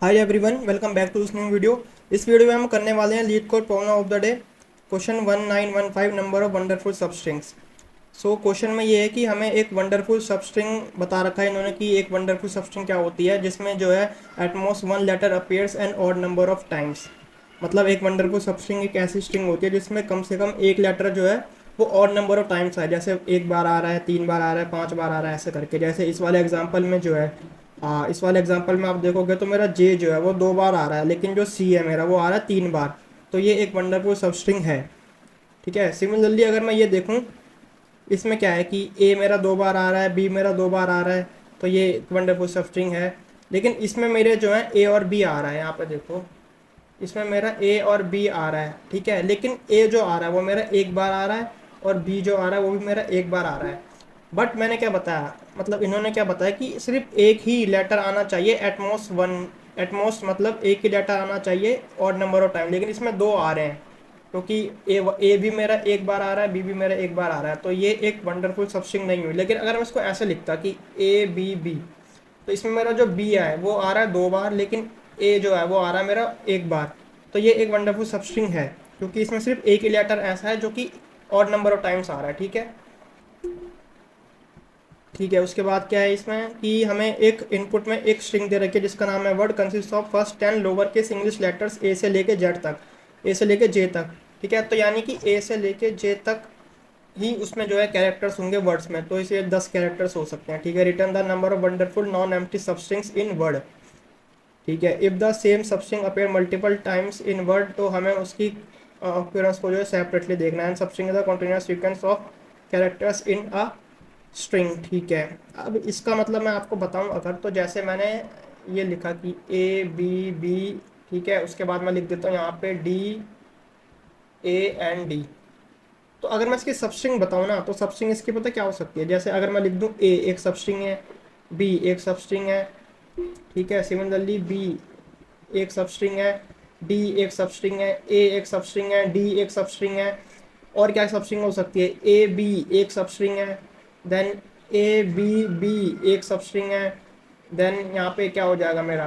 Hi everyone, welcome back to this new video. इस video में हम करने वाले हैं LeetCode problem of the day, question 1915, number of wonderful substrings. So question में ये है कि हमें एक वंडरफुल सबस्ट्रिंग बता रखा है इन्होंने कि एक वंडरफुल सबस्ट्रिंग क्या होती है, जिसमें जो है at most one letter appears an odd number of times. मतलब एक वंडरफुल सबस्ट्रिंग एक ऐसी स्ट्रिंग होती है जिसमें कम से कम एक लेटर जो है वो ऑड नंबर ऑफ टाइम्स आए, जैसे एक बार आ रहा है, तीन बार आ रहा है, पांच बार आ रहा है, ऐसे करके। जैसे इस वाले एग्जांपल में जो है इस वाले एग्जांपल में आप देखोगे तो मेरा जे जो है वो दो बार आ रहा है, लेकिन जो सी है मेरा वो आ रहा है तीन बार। तो ये एक वंडरफुल सबस्ट्रिंग है। ठीक है। सिमिलरली अगर मैं ये देखूं, इसमें क्या है कि ए मेरा दो बार आ रहा है, बी मेरा दो बार आ रहा है, तो ये एक वंडरफुल सबस्ट्रिंग है। लेकिन इसमें मेरे जो है ए और बी आ रहा है, यहाँ पे देखो, इसमें मेरा ए और बी आ रहा है। ठीक है। लेकिन ए जो आ रहा है वो मेरा एक बार आ रहा है, और बी जो आ रहा है वो भी मेरा एक बार आ रहा है। बट मैंने क्या बताया, मतलब इन्होंने क्या बताया कि सिर्फ एक ही लेटर आना चाहिए, एटमोस्ट वन। एटमोस्ट मतलब एक ही लेटर आना चाहिए और नंबर ऑफ टाइम, लेकिन इसमें दो आ रहे हैं, क्योंकि ए भी मेरा एक बार आ रहा है, बी भी मेरा एक बार आ रहा है, तो ये एक वंडरफुल सबस्ट्रिंग नहीं हुई। लेकिन अगर मैं इसको ऐसे लिखता कि ए बी बी, तो इसमें मेरा जो बी है वो आ रहा है दो बार, लेकिन ए जो है वो आ रहा है मेरा एक बार। तो ये एक वंडरफुल सबस्ट्रिंग है, क्योंकि इसमें सिर्फ एक ही लेटर ऐसा है जो कि और नंबर ऑफ टाइम्स आ रहा है। ठीक है। ठीक है। उसके बाद क्या है इसमें कि हमें एक इनपुट में एक स्ट्रिंग दे रखी है जिसका नाम है word consist of first 10 lower case English letters a से लेके जेड तक, ए से लेके जे तक। ठीक है। तो यानी कि ए से लेके जे तक ही उसमें जो है कैरेक्टर्स होंगे वर्ड्स में, तो इसे 10 कैरेक्टर्स हो सकते हैं। ठीक है। Return the number of wonderful non empty substrings in word. ठीक है। If the same substring appear multiple times in word, तो हमें उसकी अपीयरेंस को जो है सेपरेटली देखना है। Substring is the continuous sequence of characters in a string. ठीक है। अब इसका मतलब मैं आपको बताऊं अगर, तो जैसे मैंने ये लिखा कि ए बी बी, ठीक है, उसके बाद मैं लिख देता हूँ यहाँ पे डी ए एंड डी। तो अगर मैं इसकी सबस्ट्रिंग बताऊँ ना, तो सबस्ट्रिंग इसकी पता क्या हो सकती है। जैसे अगर मैं लिख दूँ ए एक सबस्ट्रिंग है, बी एक सबस्ट्रिंग है, ठीक है, सिमिलरली बी एक सबस्ट्रिंग है, डी एक सबस्ट्रिंग है, ए एक सबस्ट्रिंग है, डी एक सबस्ट्रिंग है। और क्या सबस्ट्रिंग हो सकती है, ए बी एक सबस्ट्रिंग है, देन ए बी बी एक सबस्ट्रिंग है, देन यहाँ पे क्या हो जाएगा मेरा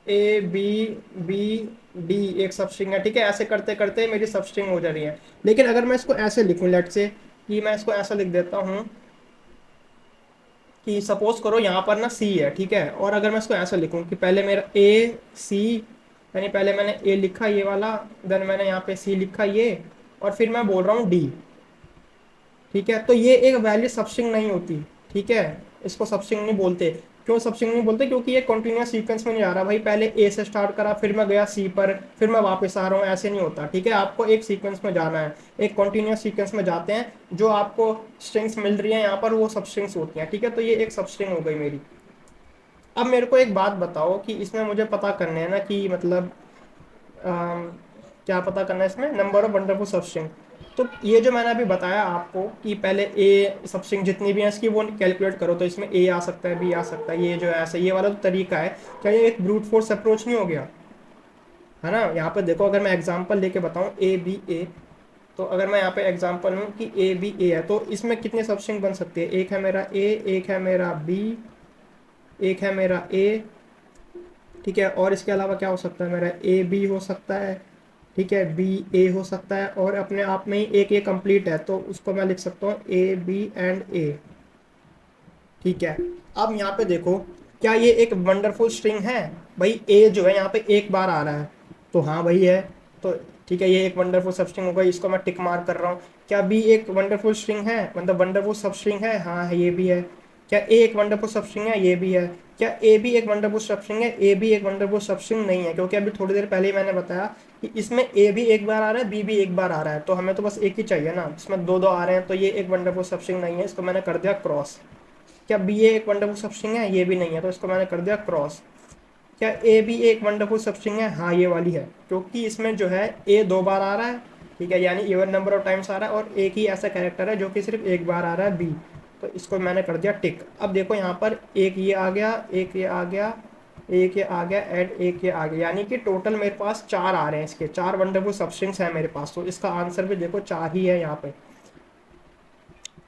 ए बी बी डी एक सबस्ट्रिंग है। ठीक है। ऐसे करते करते मेरी सबस्ट्रिंग हो जा रही है। लेकिन अगर मैं इसको ऐसे लिखूं, लेट से कि मैं इसको ऐसा लिख देता हूँ कि सपोज करो यहाँ पर ना सी है, ठीक है, और अगर मैं इसको ऐसा लिखूँ कि पहले मेरा ए सी, यानी पहले मैंने ए लिखा ये वाला, देन मैंने यहाँ पे सी लिखा ये, और फिर मैं बोल रहा हूँ डी। ठीक है। तो ये एक वैलिड सबस्ट्रिंग नहीं होती। ठीक है। इसको सबस्ट्रिंग नहीं बोलते। क्यों सबस्ट्रिंग नहीं बोलते? क्योंकि ये कंटिन्यूअस सीक्वेंस में नहीं आ रहा भाई, पहले ए से स्टार्ट करा, फिर मैं गया सी पर, फिर मैं वापस आ रहा हूँ, ऐसे नहीं होता। ठीक है। आपको एक सीक्वेंस में जाना है, एक कंटिन्यूअस सीक्वेंस में जाते हैं, जो आपको स्ट्रिंग्स मिल रही है यहाँ पर वो सबस्ट्रिंग्स होती हैं। ठीक है। तो ये एक सबस्ट्रिंग हो गई मेरी। अब मेरे को एक बात बताओ कि इसमें मुझे पता करने है ना कि मतलब अम, क्या पता करना है इसमें, नंबर ऑफ वंडरफुल सबस्ट्रिंग। तो ये जो मैंने अभी बताया आपको कि पहले ए सबस्ट्रिंग जितनी भी है इसकी वो कैलकुलेट करो, तो इसमें ए आ सकता है, बी आ सकता है, ये जो है ऐसा, ये वाला जो तरीका है, क्या ये एक ब्रूट फोर्स अप्रोच नहीं हो गया? है ना। यहाँ पे देखो, अगर मैं एग्जांपल लेके बताऊँ ए बी ए, तो अगर मैं यहाँ पे एग्जांपल लूँ कि ए बी ए है, तो इसमें कितने सबस्ट्रिंग बन सकते हैं? एक है मेरा ए, एक है मेरा बी, एक है मेरा ए, ठीक है, और इसके अलावा क्या हो सकता है मेरा, ए बी हो सकता है, ठीक है, बी ए हो सकता है, और अपने आप में ही एक ए कंप्लीट है, तो उसको मैं लिख सकता हूँ ए बी एंड ए। ठीक है। अब यहाँ पे देखो, क्या ये एक वंडरफुल स्ट्रिंग है? भाई ए जो है यहाँ पे एक बार आ रहा है, तो हाँ भाई है। तो ठीक है, ये एक वंडरफुल सब स्ट्रिंग हो गई, इसको मैं टिक मार्क कर रहा हूँ। क्या बी एक वंडरफुल स्ट्रिंग है, मतलब वंडरफुल सब स्ट्रिंग है? हाँ है, ये भी है। क्या ए एक वंडरफुल सब स्ट्रिंग है? ये भी है। क्या ए भी एक वंडरफुल सब स्ट्रिंग है? ए भी एक वंडरफुल सब स्ट्रिंग नहीं है, क्योंकि अभी थोड़ी देर पहले ही मैंने बताया कि इसमें ए भी एक बार आ रहा है, बी भी एक बार आ रहा है, तो हमें तो बस एक ही चाहिए ना, इसमें दो दो आ रहे हैं, तो ये एक वंडरफुल सब स्ट्रिंग नहीं है, इसको मैंने कर दिया क्रॉस। क्या बी ए एक वंडरफुल सबस्ट्रिंग है? ये भी नहीं है, तो इसको मैंने कर दिया क्रॉस। क्या ए बी एक वंडरफुल सबस्ट्रिंग है? हाँ ये वाली है, क्योंकि इसमें जो है ए दो बार आ रहा है, ठीक है, यानी इवन नंबर ऑफ टाइम्स आ रहा है, और एक ही ऐसा कैरेक्टर है जो कि सिर्फ एक बार आ रहा है, बी। तो इसको मैंने कर दिया टिक। अब देखो यहाँ पर एक ये आ गया, एक ये आ गया, एक ये आ गया, एंड एक ये आ गया, यानी कि टोटल मेरे पास चार आ रहे हैं, इसके चार वंडरफुल सबस्ट्रिंग्स हैं मेरे पास। तो इसका आंसर भी देखो चार ही है यहाँ पे।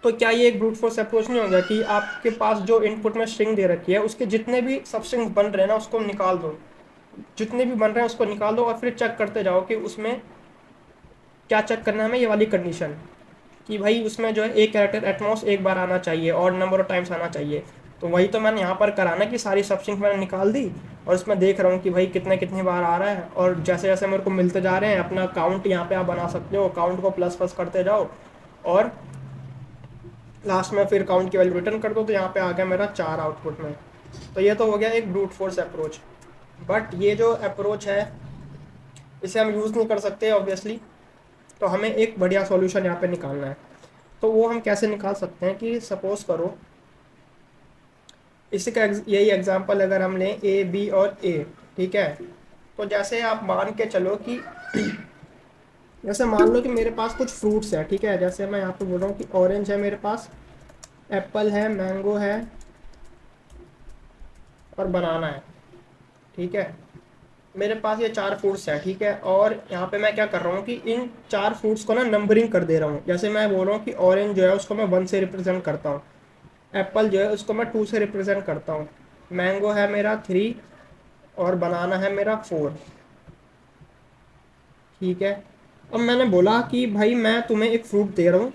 तो क्या ये एक ब्रूट फोर्स अप्रोच नहीं होगा कि आपके पास जो इनपुट में स्ट्रिंग दे रखी है उसके जितने भी सब स्ट्रिंग्स बन रहे हैं ना उसको निकाल दो, जितने भी बन रहे हैं उसको निकाल दो और फिर चेक करते जाओ कि उसमें क्या चेक करना है हमें, ये वाली कंडीशन कि भाई उसमें जो है एक कैरेक्टर एटमॉस एक बार आना चाहिए और नंबर ऑफ टाइम्स आना चाहिए। तो वही तो मैंने यहाँ पर करा ना कि सारी सब स्ट्रिंग्स मैंने निकाल दी और उसमें देख रहा हूँ कि भाई कितने कितनी बार आ रहा है, और जैसे जैसे मेरे को मिलते जा रहे हैं अपना काउंट यहाँ पे आप बना सकते हो, काउंट को प्लस प्लस करते जाओ और लास्ट में फिर काउंट की वैल्यू रिटर्न कर दो, तो यहाँ पे आ गया मेरा 4 आउटपुट में। तो ये तो हो गया एक ब्रूट फोर्स अप्रोच। बट ये जो अप्रोच है इसे हम यूज़ नहीं कर सकते ऑब्वियसली, तो हमें एक बढ़िया सॉल्यूशन यहाँ पे निकालना है। तो वो हम कैसे निकाल सकते हैं कि सपोज करो इसी का यही एग्जांपल अगर हम लें ए बी और ए, ठीक है। तो जैसे आप मान के चलो कि जैसे मान लो कि मेरे पास कुछ फ्रूट्स है, ठीक है। जैसे मैं यहाँ पे बोल रहा हूँ कि ऑरेंज है मेरे पास, एप्पल है, मैंगो है और बनाना है, ठीक है। मेरे पास ये 4 फ्रूट्स हैं, ठीक है। और यहाँ पे मैं क्या कर रहा हूँ कि इन 4 फ्रूट्स को ना नंबरिंग कर दे रहा हूँ। जैसे मैं बोल रहा हूँ कि ऑरेंज जो है उसको मैं 1 से रिप्रेजेंट करता हूँ, एप्पल जो है उसको मैं 2 से रिप्रेजेंट करता हूँ, मैंगो है मेरा 3 और बनाना है मेरा 4, ठीक है। अब मैंने बोला कि भाई मैं तुम्हें एक फ्रूट दे रहा हूँ,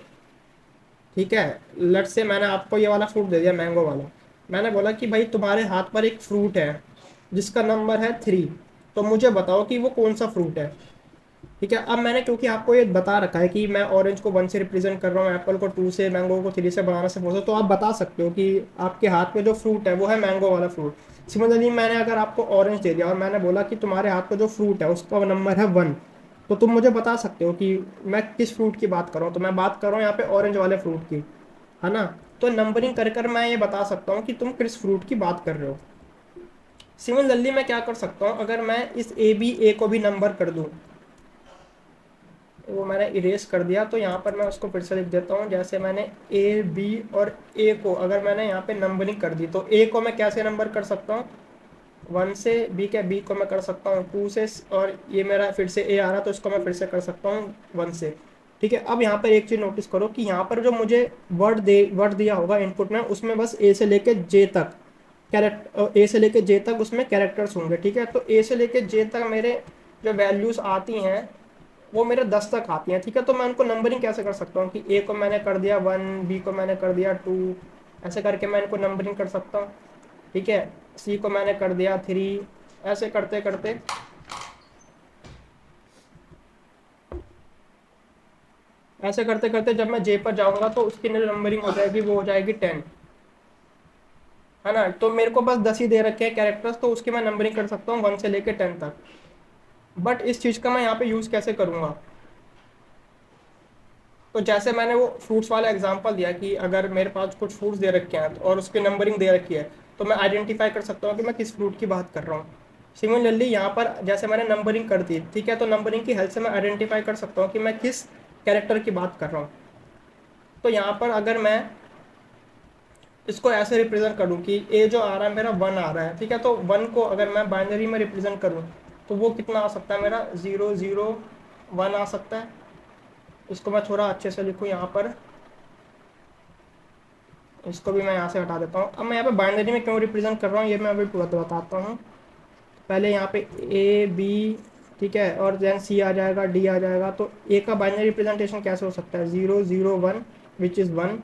ठीक है। लट से मैंने आपको ये वाला फ्रूट दे दिया, मैंगो वाला। मैंने बोला कि भाई तुम्हारे हाथ पर एक फ्रूट है जिसका नंबर है 3, तो मुझे बताओ कि वो कौन सा फ्रूट है, ठीक है। अब मैंने क्योंकि आपको ये बता रखा है कि मैं ऑरेंज को 1 से रिप्रेजेंट कर रहा हूँ, एप्पल को 2 से, मैंगो को 3 से, बनाना से 4 से, तो आप बता सकते हो कि आपके हाथ में जो फ्रूट है वो है मैंगो वाला फ्रूट। सिमिलरली मैंने अगर आपको ऑरेंज दे दिया और मैंने बोला कि तुम्हारे हाथ में जो फ्रूट है उसका नंबर है 1, तो तुम मुझे बता सकते हो कि मैं किस फ्रूट की बात कर रहा हूँ। तो मैं बात कर रहा हूँ यहाँ पे ऑरेंज वाले फ्रूट की, है ना। तो नंबरिंग कर कर मैं ये बता सकता हूँ कि तुम किस फ्रूट की बात कर रहे हो। सिमिलरली मैं क्या कर सकता हूँ, अगर मैं इस ए को भी नंबर कर दूँ, वो मैंने इरेज कर दिया, तो यहाँ पर मैं उसको फिर से लिख देता हूँ। जैसे मैंने ए बी और ए को अगर मैंने यहाँ पे नंबरिंग कर दी, तो ए को मैं कैसे नंबर कर सकता हूँ 1 से, बी को मैं कर सकता हूँ 2 से, और ये मेरा फिर से ए आ रहा तो इसको मैं फिर से कर सकता हूँ 1 से, ठीक है। अब यहाँ पर एक चीज़ नोटिस करो कि यहाँ पर जो मुझे वर्ड दिया होगा इनपुट में, उसमें बस ए से लेके जे तक ए से लेके जे तक उसमें कैरेक्टर्स होंगे, ठीक है। तो ए से लेके जे तक मेरे जो वैल्यूज़ आती हैं वो मेरे 10 तक आती हैं, ठीक है। तो मैं उनको नंबरिंग कैसे कर सकता हूँ कि ए को मैंने कर दिया 1, बी को मैंने कर दिया 2, ऐसे करके मैं इनको नंबरिंग कर सकता हूँ, ठीक है। सी को मैंने कर दिया 3, ऐसे करते करते ऐसे करते करते जब मैं जे पर जाऊंगा तो उसकी नंबरिंग हो जाएगी, वो हो जाएगी 10, है ना। तो मेरे को बस 10 ही दे रखे हैं कैरेक्टर्स, तो उसकी मैं नंबरिंग कर सकता हूँ 1 से लेकर 10 तक। बट इस चीज़ का मैं यहाँ पे यूज़ कैसे करूँगा, तो जैसे मैंने वो फ्रूट्स वाला एग्जांपल दिया कि अगर मेरे पास कुछ फ्रूट्स दे रखे हैं और उसकी नंबरिंग दे रखी है, तो मैं आइडेंटिफाई कर सकता हूँ कि मैं किस फ्रूट की बात कर रहा हूँ। सिमिलरली यहाँ पर जैसे मैंने नंबरिंग कर दी, ठीक है, तो नंबरिंग की हेल्प से मैं आइडेंटिफाई कर सकता हूँ कि मैं किस कैरेक्टर की बात कर रहा हूँ। तो यहाँ पर अगर मैं इसको ऐसे रिप्रेजेंट करूँ कि ए जो आ रहा है मेरा 1 आ रहा है, ठीक है। तो 1 को अगर मैं बाइनरी में रिप्रेजेंट करूँ तो वो कितना आ सकता है मेरा 0 0 1 आ सकता है। इसको मैं थोड़ा अच्छे से लिखूँ यहाँ पर, इसको भी मैं यहाँ से हटा देता हूँ। अब मैं यहाँ पे बाइनरी में क्यों रिप्रेजेंट कर रहा हूँ ये मैं अभी बताता हूँ। पहले यहाँ पे ए बी, ठीक है, और देन सी आ जाएगा, डी आ जाएगा। तो ए का बाइनरी रिप्रेजेंटेशन कैसे हो सकता है 0 0 1 विच इज़ 1,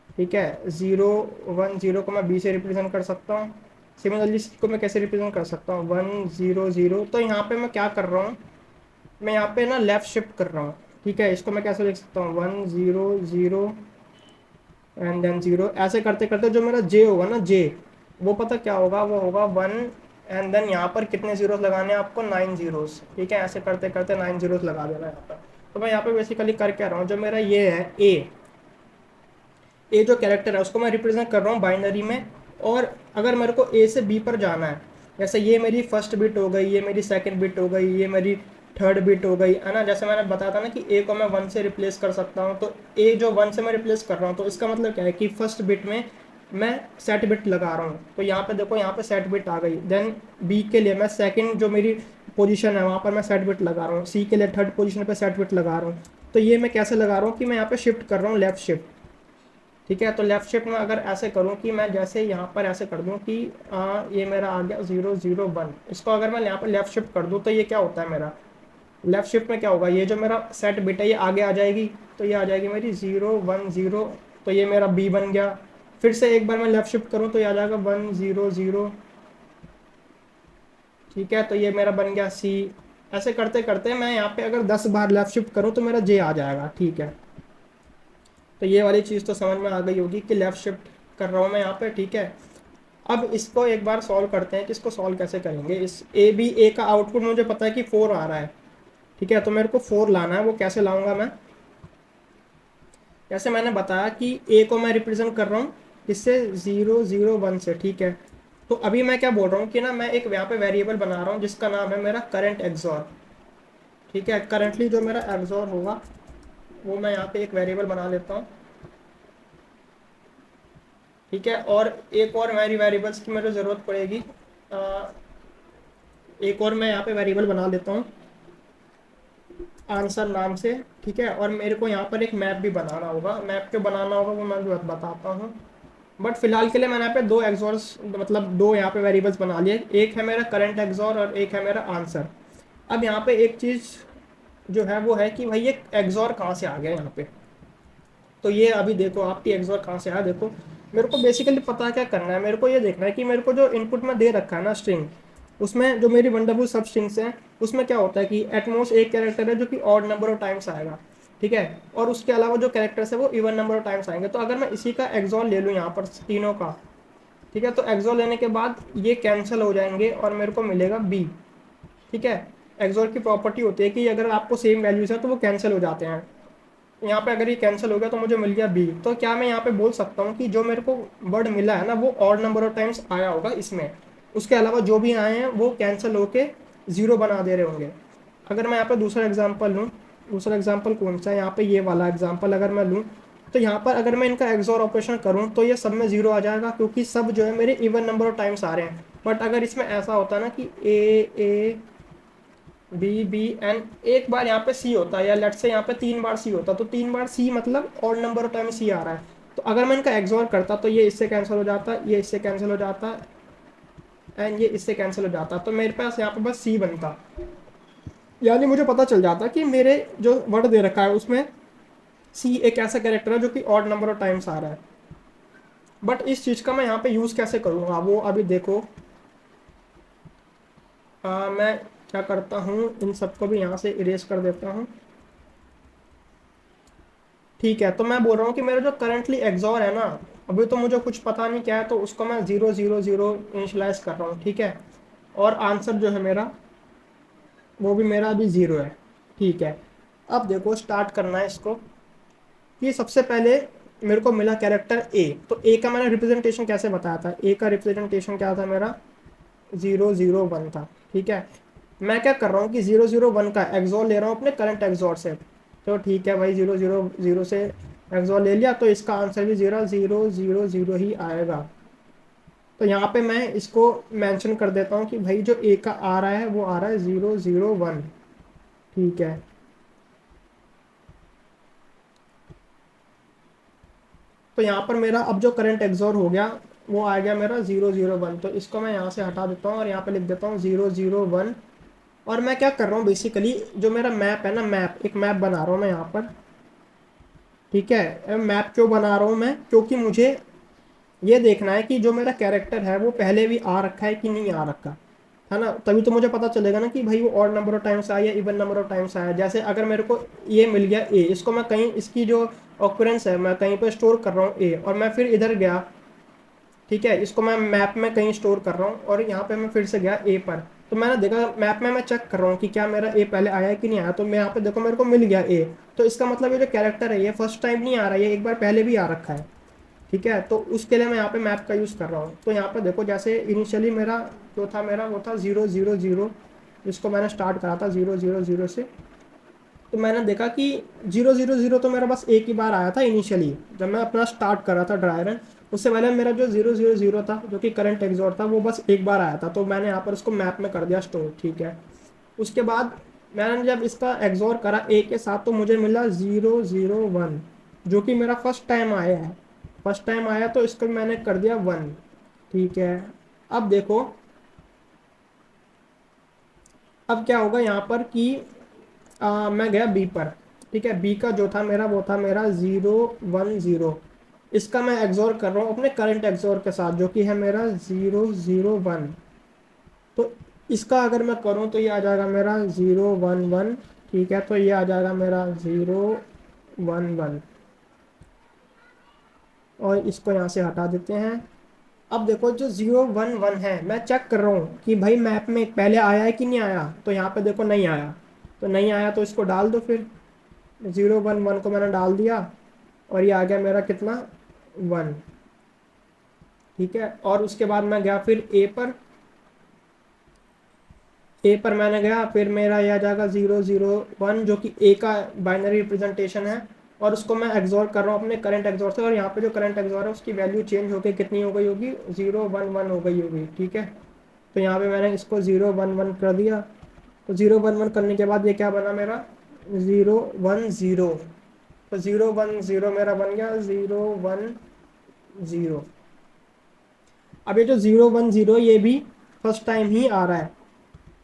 ठीक है। 0 1 0 को मैं बी से रिप्रेजेंट कर सकता हूँ। सिमिलरली सी को मैं कैसे रिप्रेजेंट कर सकता हूँ 1 0 0। तो यहाँ पे मैं क्या कर रहा हूँ, मैं यहाँ पे ना लेफ्ट शिफ्ट कर रहा हूँ, ठीक है। इसको मैं कैसे लिख सकता हूँ 1 0 0 एंड देन 0, ऐसे करते करते जो मेरा जे होगा ना, जे वो पता क्या होगा, वो होगा 1 एंड देन यहाँ पर कितने जीरोस लगाने हैं आपको 9 जीरोस, ठीक है। ऐसे करते करते 9 जीरोस लगा देना यहाँ पर। तो मैं यहाँ पे बेसिकली कर क्या रहा हूँ, जो मेरा ये है ए जो कैरेक्टर है उसको मैं रिप्रेजेंट कर रहा हूँ बाइनरी में। और अगर मेरे को ए से बी पर जाना है, जैसे ये मेरी फर्स्ट बिट हो गई, ये मेरी सेकंड बिट हो गई, ये मेरी थर्ड बिट हो गई, है ना। जैसे मैंने बताया था ना कि ए को मैं 1 से रिप्लेस कर सकता हूँ, तो ए जो 1 से मैं रिप्लेस कर रहा हूँ तो इसका मतलब क्या है कि फर्स्ट बिट में मैं सेट बिट लगा रहा हूँ। तो यहाँ पे देखो, यहाँ पे सेट बिट आ गई। देन बी के लिए मैं सेकंड जो मेरी पोजीशन है वहाँ पर मैं सेट बिट लगा रहा हूँ, सी के लिए थर्ड पोजीशन पे सेट बिट लगा रहा हूँ। तो ये मैं कैसे लगा रहा हूँ कि मैं यहाँ पे शिफ्ट कर रहा हूँ, लेफ्ट शिफ्ट। ठीक है, तो लेफ्ट शिफ्ट में अगर ऐसे करूँ कि मैं जैसे यहाँ पर ऐसे कर दूँ कि ये मेरा आ गया 0 0 1, इसको अगर मैं यहाँ पर लेफ्ट शिफ्ट कर दूँ तो ये क्या होता है मेरा, लेफ्ट शिफ्ट में क्या होगा, ये जो मेरा सेट बिट है ये आगे आ जाएगी, तो ये आ जाएगी मेरी 0 1 0, तो ये मेरा बी बन गया। फिर से एक बार मैं लेफ्ट शिफ्ट करूँ तो ये आ जाएगा 1 0 0। ठीक है, तो ये मेरा बन गया सी। ऐसे करते करते मैं यहाँ पे अगर 10 बार लेफ्ट शिफ्ट करूँ तो मेरा जे आ जाएगा। ठीक है, तो ये वाली चीज़ तो समझ में आ गई होगी कि लेफ़्ट शिफ्ट कर रहा हूँ मैं यहाँ पे। ठीक है, अब इसको एक बार सॉल्व करते हैं कि इसको सॉल्व कैसे करेंगे। इस ए का आउटपुट मुझे पता है कि 4 आ रहा है। ठीक है, तो मेरे को 4 लाना है, वो कैसे लाऊंगा मैं, जैसे मैंने बताया कि ए को मैं रिप्रेजेंट कर रहा हूँ इससे 0 0 1 से। ठीक है, तो अभी मैं क्या बोल रहा हूँ कि ना मैं एक यहाँ पे वेरिएबल बना रहा हूँ जिसका नाम है मेरा करंट एक्सॉर। ठीक है, करंटली जो मेरा एक्सॉर होगा वो मैं यहाँ पे एक वेरिएबल बना लेता हूँ। ठीक है, और एक और मेरी वेरिएबल्स की मुझे ज़रूरत पड़ेगी। एक और मैं यहाँ पे वेरिएबल बना लेता हूँ आंसर नाम से। ठीक है, और मेरे को यहाँ पर एक मैप भी बनाना होगा, मैप क्यों बनाना होगा वो मैं भी बताता हूँ। बट फिलहाल के लिए मैंने यहाँ पे दो एक्सॉर्स, मतलब दो यहाँ पे वेरिएबल्स बना लिए, एक है मेरा करंट एक्सॉर और एक है मेरा आंसर। अब यहाँ पे एक चीज़ जो है वो है कि भाई ये एक्सॉर कहाँ से आ गया यहाँ पे। तो ये अभी देखो आपकी एक्सॉर कहाँ से आया, देखो मेरे को बेसिकली पता क्या करना है, मेरे को ये देखना है कि मेरे को जो इनपुट में दे रखा है ना स्ट्रिंग, उसमें जो मेरी वंडरफुल सब स्ट्रिंग्स हैं उसमें क्या होता है कि एटमोस्ट एक कैरेक्टर है जो कि ऑड नंबर ऑफ टाइम्स आएगा। ठीक है, और उसके अलावा जो कैरेक्टर्स है वो इवन नंबर ऑफ टाइम्स आएंगे। तो अगर मैं इसी का एक्सॉर ले लूँ यहाँ पर तीनों का, ठीक है, तो एक्सॉर लेने के बाद ये कैंसिल हो जाएंगे और मेरे को मिलेगा बी। ठीक है, एक्सॉर की प्रॉपर्टी होती है कि अगर आपको सेम वैल्यूज है तो वो कैंसिल हो जाते हैं। यहाँ पे अगर ये कैंसिल हो गया तो मुझे मिल गया बी। तो क्या मैं यहाँ पे बोल सकता हूँ कि जो मेरे को वर्ड मिला है ना वो ऑड नंबर ऑफ टाइम्स आया होगा इसमें, उसके अलावा जो भी आए हैं वो कैंसिल होके ज़ीरो बना दे रहे होंगे। अगर मैं यहाँ पे दूसरा एग्जांपल लूँ, दूसरा एग्जांपल कौन सा है, यहाँ पे ये वाला एग्जांपल अगर मैं लूँ, तो यहाँ पर अगर मैं इनका एक्सॉर ऑपरेशन करूँ तो ये सब में ज़ीरो आ जाएगा क्योंकि सब जो है मेरे इवन नंबर ऑफ टाइम्स आ रहे हैं। बट अगर इसमें ऐसा होता ना कि ए बी बी एन, एक बार यहाँ पे सी होता है, या लेट से यहाँ पे 3 बार सी होता, तो 3 बार सी मतलब ऑड नंबर ऑफ टाइम सी आ रहा है। तो अगर मैं इनका एक्सॉर करता तो ये इससे कैंसिल हो जाता, ये इससे कैंसिल हो जाता एंड ये इससे कैंसिल हो जाता, तो मेरे पास यहाँ पे बस सी बनता। यानी मुझे पता चल जाता कि मेरे जो वर्ड दे रखा है उसमें सी एक ऐसा कैरेक्टर है जो कि ऑड नंबर ऑफ टाइम्स आ रहा है। बट इस चीज़ का मैं यहाँ पे यूज़ कैसे करूँगा वो अभी देखो। मैं क्या करता हूँ, इन सबको भी यहाँ से इरेज कर देता हूँ। ठीक है, तो मैं बोल रहा हूँ कि मेरा जो करंटली एक्सॉर है ना, अभी तो मुझे कुछ पता नहीं क्या है, तो उसको मैं 0 0 0 इनिशलाइज कर रहा हूँ। ठीक है, और आंसर जो है मेरा वो भी मेरा अभी 0 है। ठीक है, अब देखो स्टार्ट करना है इसको कि सबसे पहले मेरे को मिला कैरेक्टर ए, तो ए का मैंने रिप्रेजेंटेशन कैसे बताया था, ए का रिप्रेजेंटेशन क्या था मेरा 0 0 1 था। ठीक है, मैं क्या कर रहा हूँ कि 0 0 1 का एक्सॉर ले रहा हूँ अपने करंट एक्सॉर से। तो ठीक है भाई, 0 0 0 से एक्सॉर ले लिया तो इसका आंसर भी 0 0 0 0 ही आएगा। तो यहाँ पे मैं इसको मेंशन कर देता हूँ कि भाई जो ए का आ रहा है वो आ रहा है 0 0 1। ठीक है, तो यहाँ पर मेरा अब जो करंट एक्सॉर हो गया वो आ गया मेरा 0 0 1, तो इसको मैं यहाँ से हटा देता हूँ और यहाँ पे लिख देता हूँ 0 0 1। और मैं क्या कर रहा हूँ बेसिकली, जो मेरा मैप है ना, मैप एक मैप बना रहा हूँ मैं यहाँ पर। ठीक है, मैप क्यों बना रहा हूँ मैं, क्योंकि मुझे ये देखना है कि जो मेरा कैरेक्टर है वो पहले भी आ रखा है कि नहीं आ रखा है ना, तभी तो मुझे पता चलेगा ना कि भाई वो ऑड नंबर ऑफ टाइम्स आया या इवन नंबर ऑफ टाइम्स आया। जैसे अगर मेरे को ये मिल गया ए, इसको मैं कहीं इसकी जो ऑक्यूरेंस है मैं कहीं पर स्टोर कर रहा हूँ ए, और मैं फिर इधर गया, ठीक है, इसको मैं मैप में कहीं स्टोर कर रहा हूँ और यहाँ पे मैं फिर से गया ए पर, तो मैंने देखा मैप में मैं चेक कर रहा हूँ कि क्या मेरा ए पहले आया है कि नहीं आया, तो मैं यहाँ पे देखो मेरे को मिल गया ए। तो इसका मतलब ये जो कैरेक्टर है ये फर्स्ट टाइम नहीं आ रहा है, ये एक बार पहले भी आ रखा है। ठीक है, तो उसके लिए मैं यहाँ पे मैप का यूज़ कर रहा हूँ। तो यहाँ पे देखो जैसे इनिशियली मेरा जो था मेरा वो था 0 0 0, जिसको मैंने स्टार्ट करा था 0 0 0 से। तो मैंने देखा कि 0 0 0 तो मेरा बस एक ही बार आया था इनिशियली जब मैं अपना स्टार्ट कर रहा था ड्राई रन। उससे पहले मेरा जो 0 0 0 था जो कि करंट एक्सॉर था वो बस एक बार आया था, तो मैंने यहाँ पर उसको मैप में कर दिया स्टोर। ठीक है, उसके बाद मैंने जब इसका एक्सोर करा ए के साथ तो मुझे मिला 0 0 1, जो कि मेरा फर्स्ट टाइम आया है। फर्स्ट टाइम आया तो इसको मैंने कर दिया 1। ठीक है, अब देखो अब क्या होगा यहाँ पर कि मैं गया बी पर। ठीक है, बी का जो था मेरा वो था मेरा 0 1 0। इसका मैं एक्सोर कर रहा हूँ अपने करंट एक्सोर के साथ जो कि है मेरा 0 0 1। तो इसका अगर मैं करूँ तो ये आ जाएगा मेरा 0 1 1। ठीक है, तो ये आ जाएगा मेरा 0 1 1। और इसको यहाँ से हटा देते हैं। अब देखो जो 0 1 1 है, मैं चेक कर रहा हूँ कि भाई मैप में पहले आया है कि नहीं आया। तो यहाँ पे देखो नहीं आया, तो नहीं आया तो इसको डाल दो फिर। 0 1 1 को मैंने डाल दिया और ये आ गया मेरा कितना 1। ठीक है, और उसके बाद मैं गया फिर ए पर। ए पर मैंने गया, फिर मेरा यह आ जाएगा 0 0 1 जो कि ए का बाइनरी रिप्रेजेंटेशन है। और उसको मैं एक्सोर कर रहा हूँ अपने करंट एक्सोर से, और यहाँ पे जो करंट एक्सोर है उसकी वैल्यू चेंज होकर कितनी हो गई होगी, 0 1 1 हो गई होगी। ठीक है, तो यहाँ पे मैंने इसको 0 1 1 कर दिया। तो 0 1 1 करने के बाद ये क्या बना मेरा 0 1 0। तो 0 1 0 मेरा बन गया 0 1 0। अब ये जो 0 1 0 ये भी फर्स्ट टाइम ही आ रहा है,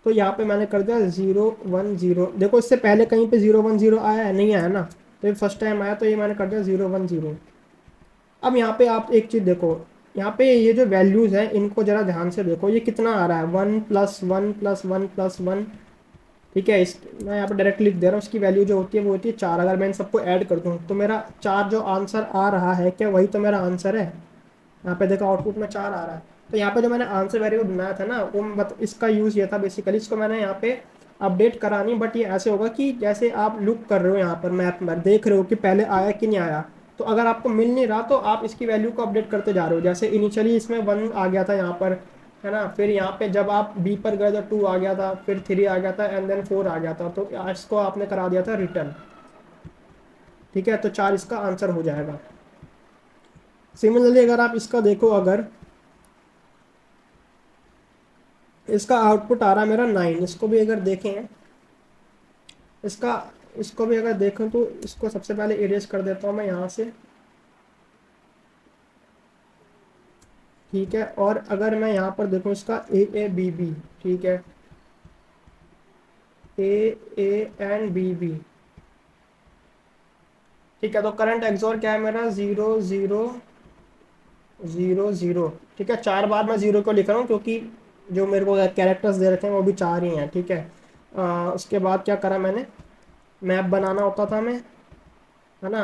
तो यहाँ पे मैंने कर दिया 0 1 0। देखो इससे पहले कहीं पे 0 1 0 आया है, नहीं आया ना, तो ये फर्स्ट टाइम आया तो ये मैंने कर दिया 0 1 0। अब यहाँ पे आप एक चीज़ देखो, यहाँ पे ये जो वैल्यूज़ हैं इनको ज़रा ध्यान से देखो, ये कितना आ रहा है 1 + 1 + 1 + 1। ठीक है, इस मैं यहाँ पे डायरेक्ट लिख दे रहा हूँ, इसकी वैल्यू जो होती है वो होती है 4। अगर मैं इन सबको ऐड कर दूँ तो मेरा 4 जो आंसर आ रहा है, क्या वही तो मेरा आंसर है। यहाँ पे देखो आउटपुट में 4 आ रहा है। तो यहाँ पे जो मैंने आंसर वेरिएबल बनाया था ना वो इसका यूज़ ये था बेसिकली, इसको मैंने यहाँ पे अपडेट करा नहीं, बट ये ऐसे होगा कि जैसे आप लुक कर रहे हो यहाँ पर मैप में देख रहे हो कि पहले आया कि नहीं आया। तो अगर आपको मिल नहीं रहा तो आप इसकी वैल्यू को अपडेट करते जा रहे हो। जैसे इनिशियली इसमें 1 आ गया था यहाँ पर, है ना, फिर यहाँ पे जब आप बी पर गए तो 2 आ गया था, फिर 3 आ गया था एंड देन 4 आ गया था। तो इसको आपने करा दिया था रिटर्न। ठीक है, तो 4 इसका आंसर हो जाएगा। सिमिलरली अगर आप इसका देखो, अगर इसका आउटपुट आ रहा है मेरा 9, इसको भी अगर देखें, इसका इसको भी अगर देखें तो इसको सबसे पहले इरेज कर देता हूँ मैं यहाँ से। ठीक है, और अगर मैं यहाँ पर देखूँ इसका A A B B। ठीक है, A A and B B। ठीक है, तो करंट एक्सोर क्या है मेरा 0 0 0 0। ठीक है, 4 बार मैं 0 को लिख रहा हूँ क्योंकि जो मेरे को कैरेक्टर्स दे रखे हैं वो भी 4 ही हैं। ठीक है, उसके बाद क्या करा मैंने, मैप बनाना होता था मैं, है ना।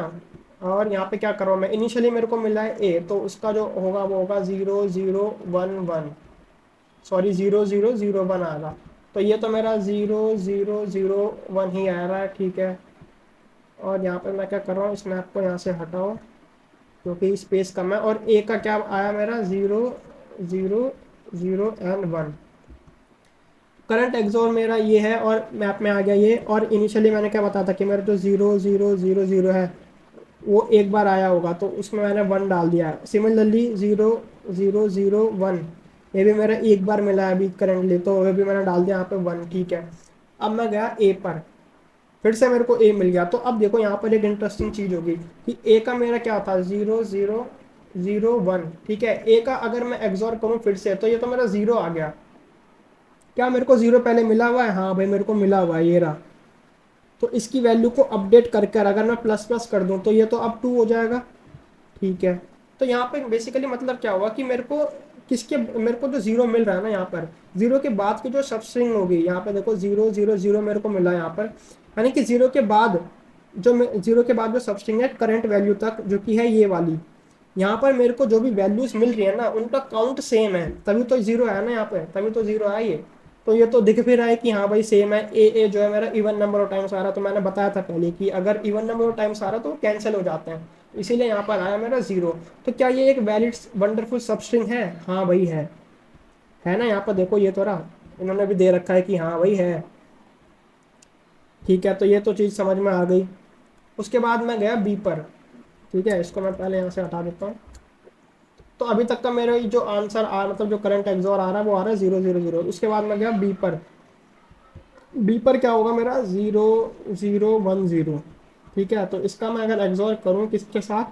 और यहाँ पे क्या कर रहा हूँ मैं, इनिशियली मेरे को मिला है ए, तो उसका जो होगा वो होगा 0 0 1 1। सॉरी 0 0 0 1 आएगा। तो ये तो मेरा 0 0 0 1 ही आ रहा है। ठीक है, और यहाँ पे मैं क्या कर रहा हूँ, इस मैप को यहाँ से हटाओ क्योंकि स्पेस कम है। और ए का क्या आया मेरा 0 0 0 and 1। करंट एक्सोर मेरा ये है और मैप में आ गया ये। और इनिशियली मैंने क्या बताया था कि मेरा जो 0 0 0 0 है वो एक बार आया होगा, तो उसमें मैंने 1 डाल दिया है। सिमिलरली 0 0 0 1 ये भी मेरा एक बार मिला है अभी करंटली, तो वो भी मैंने डाल दिया यहाँ पे 1। ठीक है, अब मैं गया ए पर, फिर से मेरे को ए मिल गया। तो अब देखो यहाँ पर एक इंटरेस्टिंग चीज़ होगी कि ए का मेरा क्या था 0 0 0 1। ठीक है, ए का अगर मैं एक्सोर करूँ फिर से तो ये तो मेरा 0 आ गया। क्या मेरे को 0 पहले मिला हुआ है, हाँ भाई मेरे को मिला हुआ है, ये रहा। तो इसकी वैल्यू को अपडेट करके अगर मैं प्लस प्लस कर दूं तो ये तो अब 2 हो जाएगा। ठीक है, तो यहाँ पे बेसिकली मतलब क्या हुआ कि मेरे को जो 0 मिल रहा है ना यहाँ पर, 0 के बाद की जो सब स्ट्रिंग होगी, यहाँ पे देखो 0 0 0 मेरे को मिला यहाँ पर, यानी कि 0 के बाद जो सब स्ट्रिंग है करंट वैल्यू तक जो कि है ये वाली, यहाँ पर मेरे को जो भी वैल्यूज मिल रही है ना उनका काउंट सेम है, तभी तो 0 आया ना यहाँ पे, तभी तो 0 आया ये। तो ये तो दिख भी रहा है कि हाँ भाई सेम है। ए जो है मेरा इवन नंबर ऑफ टाइम्स आ रहा है, तो मैंने बताया था पहले कि अगर इवन नंबर ऑफ टाइम्स आ रहा है तो वो कैंसिल हो जाते हैं, इसीलिए यहाँ पर आया मेरा 0। तो क्या ये एक वैलिड वंडरफुल सबस्ट्रिंग है, हाँ भाई है ना। यहाँ पर देखो ये तो रहा, इन्होंने भी दे रखा है कि हाँ भाई है। ठीक है, तो ये तो चीज़ समझ में आ गई। उसके बाद मैं गया बी पर। ठीक है, इसको मैं पहले यहाँ से हटा देता हूँ। तो अभी तक का मेरा जो आंसर मतलब जो करंट एक्सोर आ रहा है वो आ रहा है 0 0 0। उसके बाद मैं गया बी पर। बी पर क्या होगा मेरा 0 0 1 0। ठीक है, तो इसका मैं अगर एग्जॉर करूँ किसके साथ,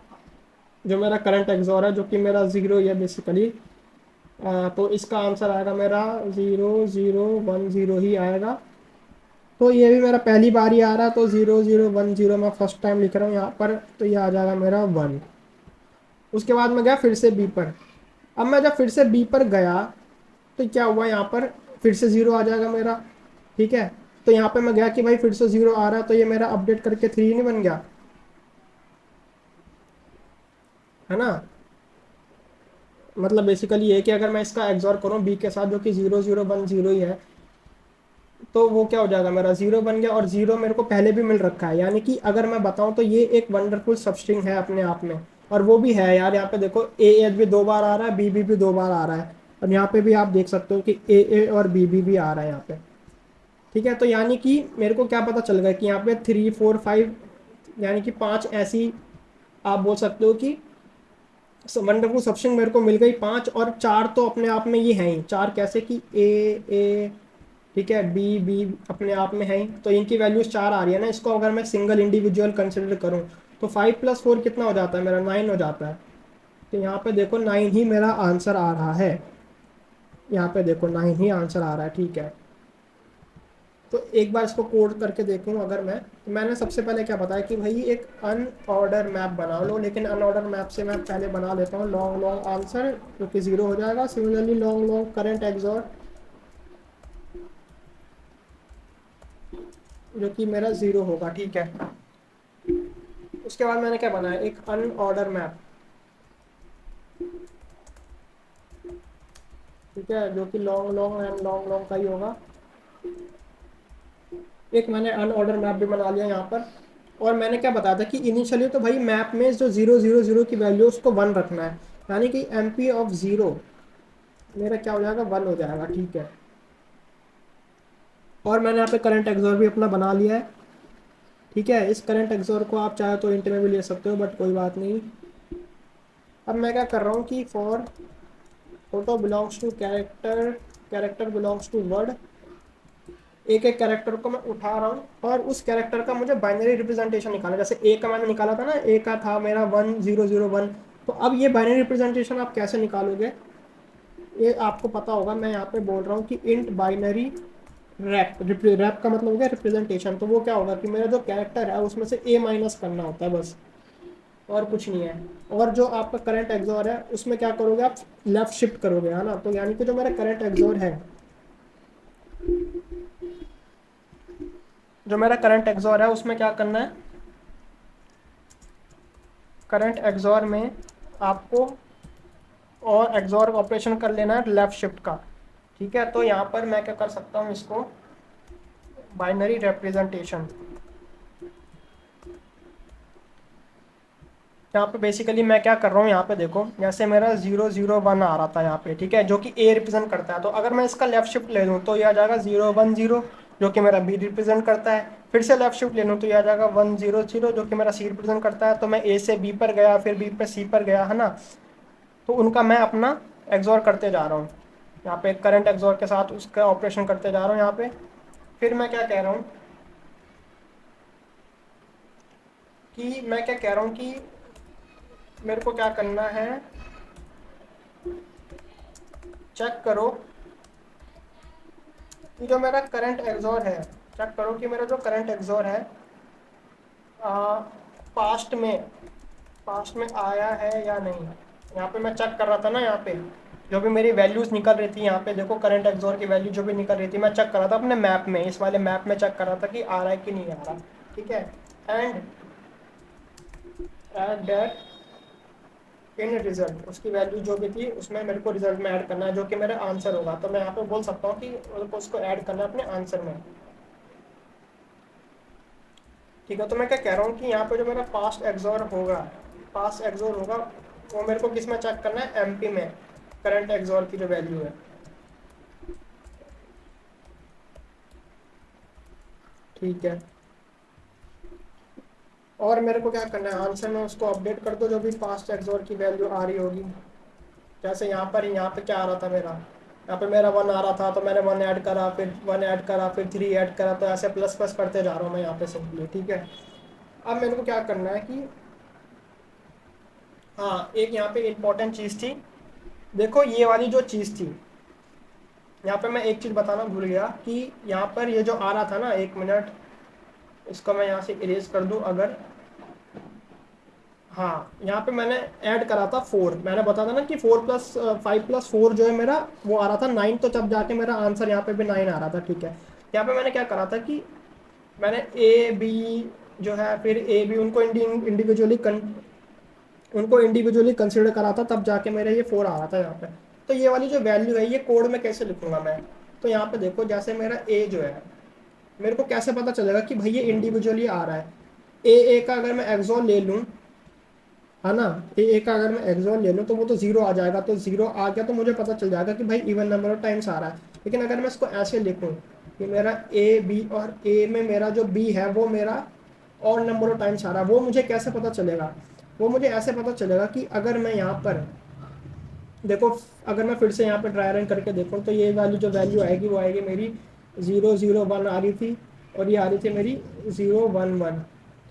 जो मेरा करंट एग्जॉर है जो कि मेरा जीरो है बेसिकली, तो इसका आंसर आएगा मेरा 0 0 1 0 ही आएगा। तो ये भी मेरा पहली बार ही आ रहा है, तो 0 0 1 0 मैं फर्स्ट टाइम लिख रहा हूँ यहाँ पर, तो ये आ जाएगा मेरा 1। उसके बाद मैं गया फिर से बी पर। अब मैं जब फिर से बी पर गया तो क्या हुआ यहाँ पर, फिर से जीरो आ जाएगा मेरा। ठीक है, तो यहाँ पे मैं गया कि भाई फिर से जीरो आ रहा है, तो ये मेरा अपडेट करके 3 नहीं बन गया, है ना। मतलब बेसिकली ये कि अगर मैं इसका एक्सॉर करूँ बी के साथ जो कि 0 0 1 0 ही है, तो वो क्या हो जाएगा, मेरा जीरो बन गया। और जीरो मेरे को पहले भी मिल रखा है, यानी कि अगर मैं बताऊं तो ये एक वंडरफुल सबस्ट्रिंग है अपने आप में। और वो भी है यार, यहाँ पे देखो ए भी 2 बार आ रहा है, बी भी 2 बार आ रहा है, और यहाँ पे भी आप देख सकते हो कि ए और बी भी आ रहा है यहाँ पे। ठीक है, तो यानी कि मेरे को क्या पता चल गया कि यहाँ पे 3 4 5, यानी कि 5 ऐसी आप बोल सकते हो कि वंडरफुल सबस्ट्रिंग मेरे को मिल गई 5। और 4 तो अपने आप में ये हैं ही, 4 कैसे कि ए, ठीक है, बी बी अपने आप में है ही, तो इनकी वैल्यूज 4 आ रही है ना। इसको अगर मैं सिंगल इंडिविजुअल कंसिडर करूं तो 5 + 4 कितना हो जाता है मेरा, 9 हो जाता है। तो यहाँ पे देखो 9 ही मेरा आंसर आ रहा है, यहाँ पे देखो 9 ही आंसर आ रहा है। ठीक है, तो एक बार इसको कोड करके देखूं अगर मैं, तो मैंने सबसे पहले क्या बताया कि भाई एक अनऑर्डर मैप बना लो, लेकिन अनऑर्डर मैप से मैं पहले बना लेता हूँ लॉन्ग लॉन्ग आंसर, जो कि जीरो हो जाएगा। सिमिलरली लॉन्ग लॉन्ग करंट एग्जॉर, जो कि मेरा जीरो होगा। ठीक है, उसके बाद मैंने क्या बनाया, एक अनऑर्डर मैप। ठीक है, जो कि long long and long long का ही होगा। एक मैंने अनऑर्डर मैप भी बना लिया यहाँ पर। और मैंने क्या बताया था कि इनिशियली तो भाई मैप में जो 0 0 0 की वैल्यू उसको 1 रखना है, यानी कि एम पी ऑफ जीरो मेरा क्या हो जाएगा, 1 हो जाएगा। ठीक है, और मैंने यहाँ पे करंट एक्सोर भी अपना बना लिया है। ठीक है, इस करंट एक्सोर को आप चाहे तो इंट में भी ले सकते हो, बट कोई बात नहीं। अब मैं क्या कर रहा हूँ कि for photo belongs to character, character belongs to word, एक एक कैरेक्टर को मैं उठा रहा हूँ और उस कैरेक्टर का मुझे बाइनरी रिप्रेजेंटेशन निकालना है। जैसे ए का मैंने निकाला था ना, ए का था मेरा 1 0 0 1। तो अब ये बाइनरी रिप्रेजेंटेशन आप कैसे निकालोगे, ये आपको पता होगा। मैं यहाँ पे बोल रहा हूँ कि इंट बाइनरी रैप, रैप का मतलब हो गया रिप्रेजेंटेशन। तो वो क्या होगा कि मेरा जो कैरेक्टर है उसमें से ए माइनस करना होता है बस, और कुछ नहीं है। और जो आपका करंट एग्जॉर है उसमें क्या करोगे आप, लेफ्ट शिफ्ट करोगे, है ना। तो यानी कि जो मेरा करंट एग्जॉर है, जो मेरा करंट एग्जॉर है उसमें क्या करना है, करंट एग्जॉर में आपको और एग्जॉर ऑपरेशन कर लेना है लेफ्ट शिफ्ट का। ठीक है, तो यहाँ पर मैं क्या कर सकता हूँ, इसको बाइनरी रिप्रेजेंटेशन, यहाँ पे बेसिकली मैं क्या कर रहा हूँ, यहाँ पे देखो जैसे मेरा 0 0 1 आ रहा था यहाँ पे, ठीक है, जो कि ए रिप्रेजेंट करता है। तो अगर मैं इसका लेफ्ट शिफ्ट ले लूँ तो ये आ जाएगा 0 1 0, जो कि मेरा बी रिप्रेजेंट करता है। फिर से लेफ्ट शिफ्ट ले लूँ तो ये आ जाएगा 1 0 0, जो कि मेरा सी रिप्रेजेंट करता है। तो मैं ए से बी पर गया, फिर बी पे सी पर गया, है ना। तो उनका मैं अपना एग्जॉर करते जा रहा हूँ, यहाँ पे करंट एग्जॉर के साथ उसका ऑपरेशन करते जा रहा हूँ यहाँ पे। फिर मैं क्या कह रहा हूँ कि मैं क्या कह रहा हूँ कि मेरे को क्या करना है, चेक करो कि जो मेरा करंट एग्जॉर है, चेक करो कि मेरा जो करंट एग्जॉर है पास्ट में, पास्ट में आया है या नहीं। यहाँ पे मैं चेक कर रहा था ना, यहाँ पे जो भी मेरी वैल्यूज निकल रही थी, यहाँ पे देखो करंट एग्जॉर की वैल्यू जो भी निकल रही थी, मैं चेक कर रहा था अपने मैप में, इस वाले मैप में चेक कर रहा था कि आ रहा है कि नहीं आ रहा। ठीक है, and at that in result, उसकी वैल्यू जो भी थी उसमें मेरे को रिजल्ट में ऐड करना है, जो कि मेरा आंसर होगा। तो मैं यहाँ पे बोल सकता हूँ कि मेरे को उसको ऐड करना है अपने आंसर में। ठीक है, तो मैं क्या कह रहा हूँ कि यहाँ पे जो मेरा पास्ट एग्जॉर होगा, पास्ट एग्जॉर होगा, वो मेरे को किस में चेक करना है, एमपी में, करंट एग्जॉर की जो वैल्यू है। ठीक है, और मेरे को क्या करना है, आंसर में उसको अपडेट कर दो जो भी पास्ट एग्जॉर की वैल्यू आ रही होगी। जैसे यहाँ पर, यहाँ पे क्या आ रहा था मेरा, यहाँ पे मेरा 1 आ रहा था तो मैंने 1 ऐड करा, फिर 1 ऐड करा, फिर 3 ऐड करा, तो ऐसे प्लस प्लस करते जा रहा हूँ मैं यहाँ पे सिंपली, ठीक है। अब मेरे को क्या करना है कि हाँ, एक यहाँ पे इम्पोर्टेंट चीज़ थी। देखो ये वाली जो चीज़ थी, यहाँ पे मैं एक चीज़ बताना भूल गया कि यहाँ पर ये जो आ रहा था ना, 1 मिनट, इसको मैं यहाँ से इरेज कर दूँ अगर। हाँ, यहाँ पे मैंने ऐड करा था 4, मैंने बताया था ना कि 4+5+4 जो है मेरा वो आ रहा था 9, तो तब जाके मेरा आंसर यहाँ पे भी 9 आ रहा था, ठीक है। यहाँ पे मैंने क्या करा था कि मैंने ए बी जो है, फिर ए बी उनको इंडिविजुअली कंसिडर करा था, तब जाके मेरा ये 4 आ रहा था यहाँ पे। तो ये वाली जो वैल्यू है ये कोड में कैसे लिखूंगा मैं? तो यहाँ पे देखो, जैसे मेरा ए जो है, मेरे को कैसे पता चलेगा कि भाई ये इंडिविजुअली आ रहा है? ए का अगर मैं एक्सोल ले लूँ, है ना, ए का अगर मैं एक्सोल ले लूँ तो वो तो जीरो आ जाएगा, तो जीरो आ गया तो मुझे पता चल जाएगा कि भाई इवन नंबर ऑफ टाइम्स आ रहा है। लेकिन अगर मैं इसको ऐसे लिखूँ कि मेरा ए बी, और ए में मेरा जो बी है वो मेरा और नंबर ऑफ टाइम्स आ रहा है, वो मुझे कैसे पता चलेगा? वो मुझे ऐसे पता चलेगा कि अगर मैं यहाँ पर देखो, अगर मैं फिर से यहाँ पे ट्राई रन करके देखूँ तो ये वाली जो वैल्यू आएगी वो आएगी मेरी 0 0 1 आ रही थी, और ये आ रही थी मेरी 0 1 1,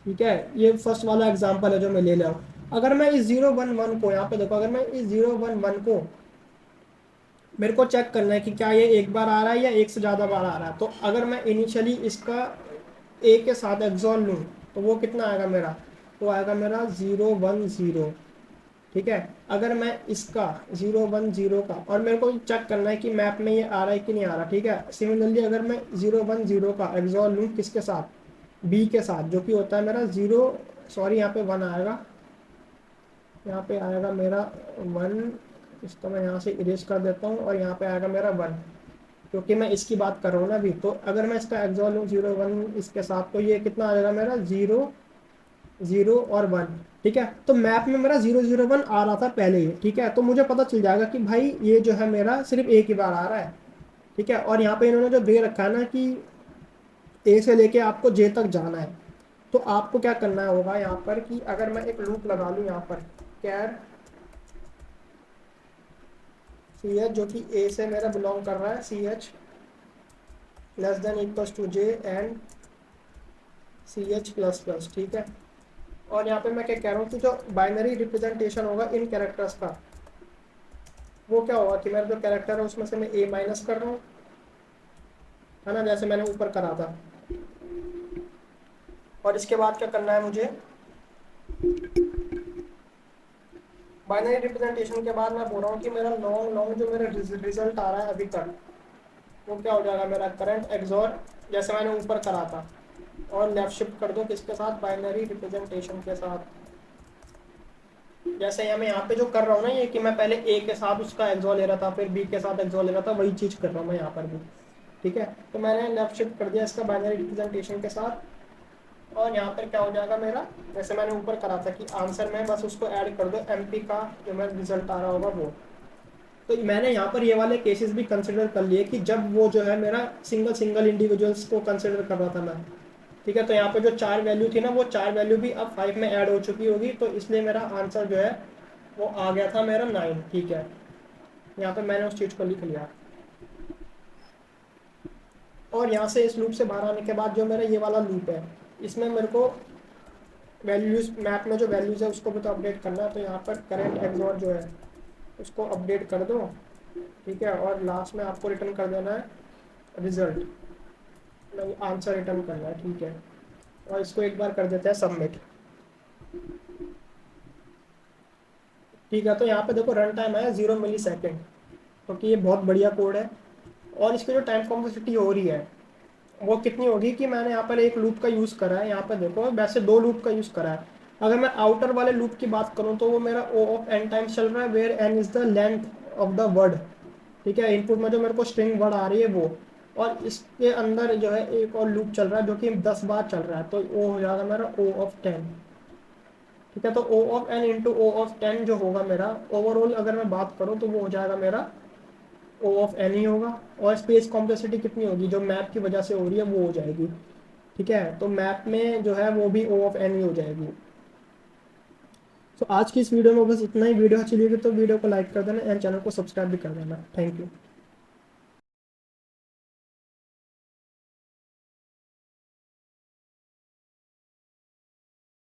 ठीक है। ये फर्स्ट वाला एग्जांपल है जो मैं ले रहा हूँ। अगर मैं इस 0 1 1 को यहाँ पे देखो, अगर मैं इस 0 1 1 को मेरे को चेक करना है कि क्या ये एक बार आ रहा है या एक से ज़्यादा बार आ रहा है, तो अगर मैं इनिशियली इसका ए के साथ एक्सॉन लूँ तो वो कितना आएगा मेरा? वो आएगा मेरा 0 1 0, ठीक है। अगर मैं इसका 0 1 0 का, और मेरे को चेक करना है कि मैप में ये आ रहा है कि नहीं आ रहा, ठीक है। सिमिलरली अगर मैं 0 1 0 का एक्सॉन लूँ किसके साथ? बी के साथ, जो कि होता है मेरा 0, सॉरी यहाँ पे 1 आएगा, यहाँ पे आएगा मेरा 1, इसको मैं यहाँ से इरेज कर देता हूँ, और यहाँ पे आएगा मेरा 1, क्योंकि मैं इसकी बात कर रहा हूँ ना अभी। तो अगर मैं इसका एक्सॉन लूँ 0 1 इसके साथ, तो ये कितना आ जाएगा मेरा? 0 0 और 1, ठीक है। तो मैप में मेरा 0 0 1 आ रहा था पहले ही, ठीक है। तो मुझे पता चल जाएगा कि भाई ये जो है मेरा सिर्फ एक ही बार आ रहा है, ठीक है। और यहाँ पे इन्होंने जो दे रखा है ना कि ए से लेके आपको जे तक जाना है, तो आपको क्या करना होगा यहाँ पर कि अगर मैं एक लूप लगा लूँ यहाँ पर, कैर सी एच, जो कि ए से मेरा बिलोंग कर रहा है, c h less than equals to j and c h plus plus, ठीक है। और यहाँ पे मैं क्या कह रहा हूँ कि जो बाइनरी रिप्रेजेंटेशन होगा इन कैरेक्टर्स का, वो क्या होगा कि मेरा जो कैरेक्टर है उसमें से मैं ए माइनस कर रहा हूँ, है ना, जैसे मैंने ऊपर करा था। और इसके बाद क्या करना है मुझे? बाइनरी रिप्रेजेंटेशन के बाद मैं बोल रहा हूँ कि मेरा लॉन्ग लॉन्ग जो मेरा रिजल्ट आ रहा है अभी तक, वो क्या हो जाएगा मेरा? करंट एक्सॉर, जैसे मैंने ऊपर करा था, और लेफ्ट शिफ्ट कर दो किसके साथ? बाइनरी रिप्रेजेंटेशन के साथ। जैसे मैं यहाँ पे जो कर रहा हूँ ना, ये कि मैं पहले ए के साथ उसका एक्सॉल ले रहा था, फिर बी के साथ एक्सॉल ले रहा था, वही चीज़ कर रहा हूँ मैं यहाँ पर भी, ठीक है। तो मैंने लेफ्ट शिफ्ट कर दिया इसका बाइनरी रिप्रेजेंटेशन के साथ, और यहाँ पर क्या हो जाएगा मेरा? जैसे मैंने ऊपर करा था कि आंसर में बस उसको ऐड कर दो एमपी का जो मेरा रिजल्ट आ रहा होगा वो। तो मैंने यहाँ पर ये वाले केसेस भी कंसिडर कर लिए कि जब वो जो है मेरा सिंगल सिंगल इंडिविजुअल्स को कंसिडर कर रहा था मैं, ठीक है। तो यहाँ पे जो 4 वैल्यू थी ना, वो 4 वैल्यू भी अब 5 में ऐड हो चुकी होगी, तो इसलिए मेरा आंसर जो है वो आ गया था मेरा 9, ठीक है। यहाँ पे मैंने उस चीज़ को लिख लिया। और यहाँ से इस लूप से बाहर आने के बाद जो मेरा ये वाला लूप है, इसमें मेरे को वैल्यूज, मैप में जो वैल्यूज है उसको भी तो अपडेट करना है। तो यहाँ पर करंट एक्सॉर जो है उसको अपडेट कर दो, ठीक है। और लास्ट में आपको रिटर्न कर देना है रिजल्ट, नहीं आंसर रिटर्न करना है, ठीक है। और इसको एक बार कर देते हैं सबमिट, ठीक है। तो यहाँ पे देखो रन टाइम आया 0 मिली सेकेंड, क्योंकि ये बहुत बढ़िया कोड है। और इसकी जो टाइम कॉम्प्लेक्सिटी हो रही है वो कितनी होगी कि मैंने यहाँ पर एक लूप का यूज़ करा है, यहाँ पर देखो वैसे 2 लूप का यूज़ करा है। अगर मैं आउटर वाले लूप की बात करूँ तो वो मेरा ओ ऑफ एन टाइम्स चल रहा है, where n is the length of the word, ठीक है। इनपुट में जो मेरे को स्ट्रिंग वर्ड आ रही है वो, और इसके अंदर जो है एक और लूप चल रहा है जो कि 10 बार चल रहा है, तो वो हो जाएगा मेरा ओ ऑफ 10, ठीक है। तो O of n into O of 10 जो होगा मेरा ओवरऑल, अगर मैं बात करूँ तो वो हो जाएगा मेरा ओ ऑफ एन ही होगा। और स्पेस कॉम्प्लेक्सिटी कितनी होगी जो मैप की वजह से हो रही है वो हो जाएगी, ठीक है। तो मैप में जो है वो भी ओ ऑफ एन ही हो जाएगी। तो आज की इस वीडियो में बस इतना ही। वीडियो अच्छी लगी तो वीडियो को लाइक कर देना एंड चैनल को सब्सक्राइब भी कर देना। Thank you.